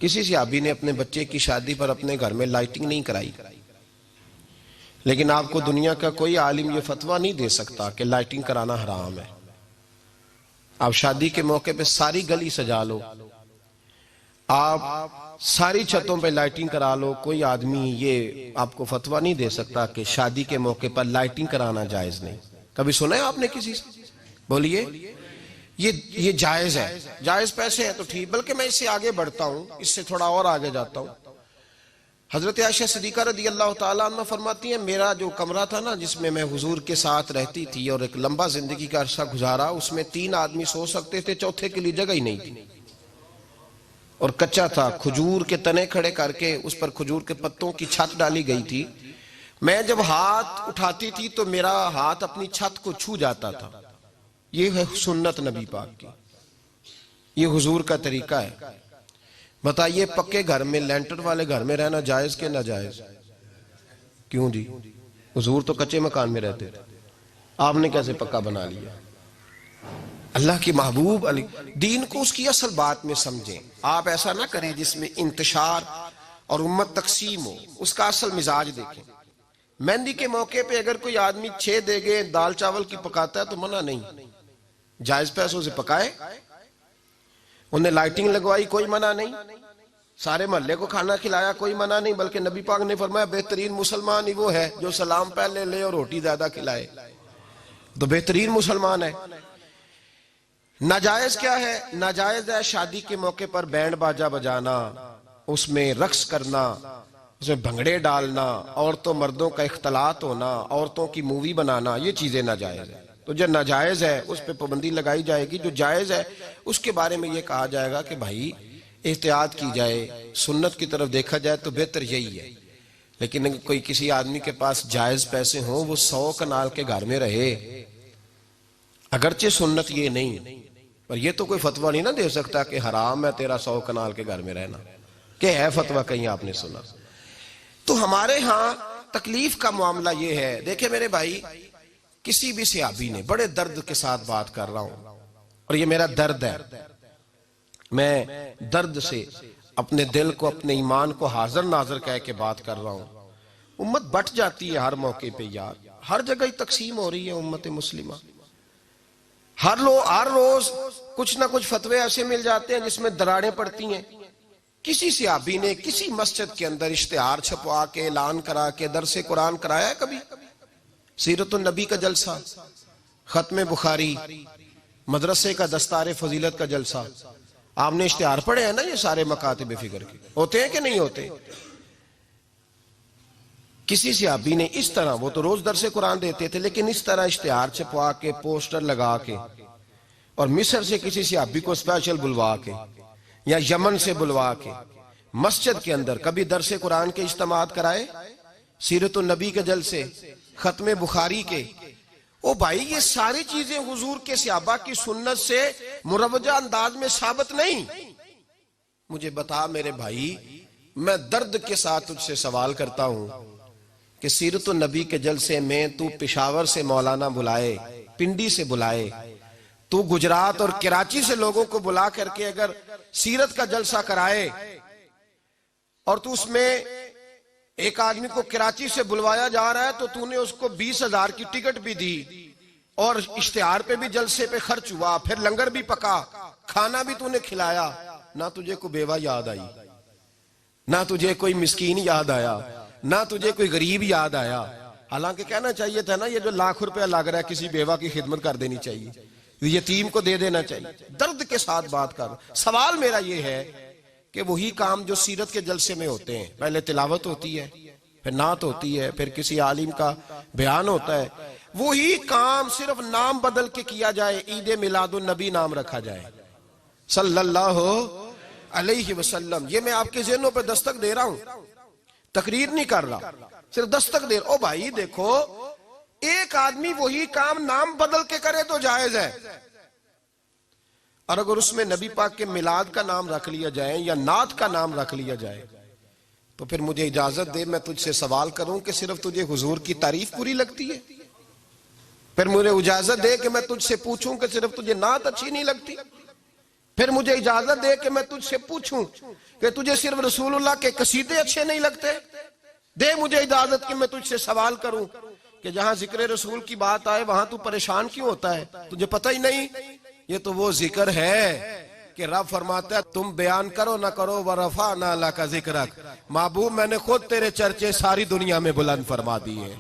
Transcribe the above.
کسی صحابی نے اپنے بچے کی شادی پر اپنے گھر میں لائٹنگ نہیں کرائی، لیکن آپ کو دنیا کا کوئی عالم یہ فتویٰ نہیں دے سکتا کہ لائٹنگ کرانا حرام ہے۔ آپ شادی کے موقع پہ ساری گلی سجا لو، آپ ساری چھتوں پہ لائٹنگ کرا لو، کوئی آدمی یہ آپ کو فتویٰ نہیں دے سکتا کہ شادی کے موقع پر لائٹنگ کرانا جائز نہیں۔ کبھی سنا ہے آپ نے کسی سے؟ بولیے، یہ جائز ہے، جائز پیسے ہیں تو ٹھیک۔ بلکہ میں اس سے آگے بڑھتا ہوں، اس سے تھوڑا اور آگے جاتا ہوں۔ حضرت عائشہ صدیقہ رضی اللہ تعالیٰ عنہ فرماتی ہیں، میرا جو کمرہ تھا نا جس میں حضور کے ساتھ رہتی تھی اور ایک لمبا زندگی کا عرصہ گزارا، اس میں 3 آدمی سو سکتے تھے، چوتھے کے لیے جگہ ہی نہیں تھی، اور کچا تھا۔ کھجور کے تنے کھڑے کر کے اس پر کھجور کے پتوں کی چھت ڈالی گئی تھی۔ میں جب ہاتھ اٹھاتی تھی تو میرا ہاتھ اپنی چھت کو چھو جاتا تھا۔ یہ ہے سنت نبی پاک کی، یہ حضور کا طریقہ ہے۔ بتائیے پکے گھر میں، لینٹر والے گھر میں رہنا جائز کہ ناجائز؟ کیوں جی؟ حضور تو کچے مکان میں رہتے تھے، آپ نے کیسے پکا بنا لیا؟ اللہ کے محبوب علی دین کو اس کی اصل بات میں سمجھیں۔ آپ ایسا نہ کریں جس میں انتشار اور امت تقسیم ہو، اس کا اصل مزاج دیکھیں۔ مہندی کے موقع پہ اگر کوئی آدمی 6 دیگیں دال چاول کی پکاتا ہے تو منع نہیں، جائز پیسوں سے پکائے۔ انہیں لائٹنگ لگوائی، کوئی منع نہیں۔ سارے محلے کو کھانا کھلایا، کوئی منع نہیں۔ بلکہ نبی پاک نے فرمایا بہترین مسلمان ہی وہ ہے جو سلام پہلے لے اور روٹی زیادہ کھلائے، تو بہترین مسلمان ہے۔ ناجائز کیا ہے؟ ناجائز ہے شادی کے موقع پر بینڈ باجا بجانا، اس میں رقص کرنا، اس میں بھنگڑے ڈالنا، عورتوں مردوں کا اختلاط ہونا، عورتوں کی مووی بنانا، یہ چیزیں ناجائز ہیں۔ تو جو ناجائز ہے اس پہ پابندی لگائی جائے گی، جو جائز ہے اس کے بارے میں یہ کہا جائے گا کہ بھائی احتیاط کی جائے، سنت کی طرف دیکھا جائے تو بہتر یہی ہے۔ لیکن اگر کوئی کسی آدمی کے پاس جائز پیسے ہوں، وہ 100 کنال کے گھر میں رہے، اگرچہ سنت یہ نہیں، پر یہ تو کوئی فتویٰ نہیں نہ دے سکتا کہ حرام ہے تیرا 100 کنال کے گھر میں رہنا، کہ ہے فتویٰ کہیں آپ نے سنا؟ تو ہمارے ہاں تکلیف کا معاملہ یہ ہے۔ دیکھیں میرے بھائی، کسی بھی صحابی نے، بڑے درد کے ساتھ بات کر رہا ہوں اور یہ میرا درد ہے، میں درد سے اپنے دل کو، اپنے ایمان کو حاضر ناظر کہہ کے بات کر رہا ہوں۔ امت بٹ جاتی ہے ہر موقع پہ یار، ہر جگہ ہی تقسیم ہو رہی ہے امت مسلمہ۔ ہر روز کچھ نہ کچھ فتوے ایسے مل جاتے ہیں جس میں دراڑیں پڑتی ہیں۔ کسی صحابی نے کسی مسجد کے اندر اشتہار چھپوا کے اعلان کرا کے درس قرآن کرایا ہے کبھی؟ سیرت النبی کا جلسہ، ختم بخاری، مدرسے کا دستار فضیلت کا جلسہ، آپ نے اشتہار پڑھے ہیں نا یہ سارے مکاتب فکر کے، ہوتے ہیں کہ نہیں ہوتے؟ کسی صحابی نے اس طرح، وہ تو روز درس قرآن دیتے تھے، لیکن اس طرح اشتہار چھپوا کے، پوسٹر لگا کے، اور مصر سے کسی صحابی کو اسپیشل بلوا کے یا یمن سے بلوا کے مسجد کے اندر کبھی درس قرآن کے اجتماعات کرائے، سیرت النبی کے جلسے، ختم بخاری کے؟ او بھائی یہ ساری چیزیں حضور کے صحابہ کی سنت سے مروجہ انداز میں ثابت نہیں۔ مجھے بتا میرے بھائی، میں درد کے ساتھ تجھ سے سوال کرتا ہوں کہ سیرت النبی کے جلسے میں تو پشاور سے مولانا بلائے، پنڈی سے بلائے، تو گجرات اور کراچی سے لوگوں کو بلا کر کے اگر سیرت کا جلسہ کرائے، اور تو اس میں ایک آدمی کو کراچی سے بلوایا جا رہا ہے تو تو نے اس کو 20,000 کی ٹکٹ بھی دی، اور اشتہار پہ بھی جلسے پہ خرچ ہوا، پھر لنگر بھی پکا، کھانا بھی تو نے کھلایا، نہ تجھے کوئی بیوہ یاد آئی، نہ تجھے کوئی مسکین یاد آیا، نہ تجھے کوئی غریب یاد آیا؟ حالانکہ کہنا چاہیے تھا نا یہ جو ₹1,00,000 لگ رہا ہے کسی بیوہ کی خدمت کر دینی چاہیے، یتیم کو دے دینا چاہیے۔ درد کے ساتھ بات کر، سوال میرا یہ ہے کہ وہی کام جو سیرت کے جلسے میں ہوتے ہیں، پہلے تلاوت ہوتی ہے، پھر نعت ہوتی ہے، پھر کسی عالم کا بیان ہوتا ہے، وہی کام صرف نام بدل کے کیا جائے، عید میلاد النبی نام رکھا جائے صلی اللہ علیہ وسلم۔ یہ میں آپ کے ذہنوں پہ دستک دے رہا ہوں، تقریر نہیں کر رہا، صرف دستک دے رہا ہوں۔ او بھائی دیکھو، ایک آدمی وہی کام نام بدل کے کرے تو جائز ہے، اور اگر اس میں نبی پاک کے میلاد کا نام رکھ لیا جائے یا نعت کا نام رکھ لیا جائے تو پھر مجھے اجازت دے میں تجھ سے سوال کروں کہ صرف تجھے حضور کی تعریف پوری لگتی ہے؟ پھر مجھے اجازت دے کہ میں تجھ سے پوچھوں کہ صرف تجھے نعت اچھی نہیں لگتی؟ پھر مجھے اجازت دے کہ میں تجھ سے پوچھوں کہ تجھے صرف رسول اللہ کے قصیدے اچھے نہیں لگتے؟ دے مجھے اجازت کہ میں تجھ سے سوال کروں کہ جہاں ذکر رسول کی بات آئے وہاں تو پریشان کیوں ہوتا ہے؟ تجھے پتہ ہی نہیں یہ تو وہ ذکر ہے کہ رب فرماتا ہے تم بیان کرو نہ کرو وَرَفَعْنَا لَكَ ذِكْرَكَ، محبوب میں نے خود تیرے چرچے ساری دنیا میں بلند فرما دیے.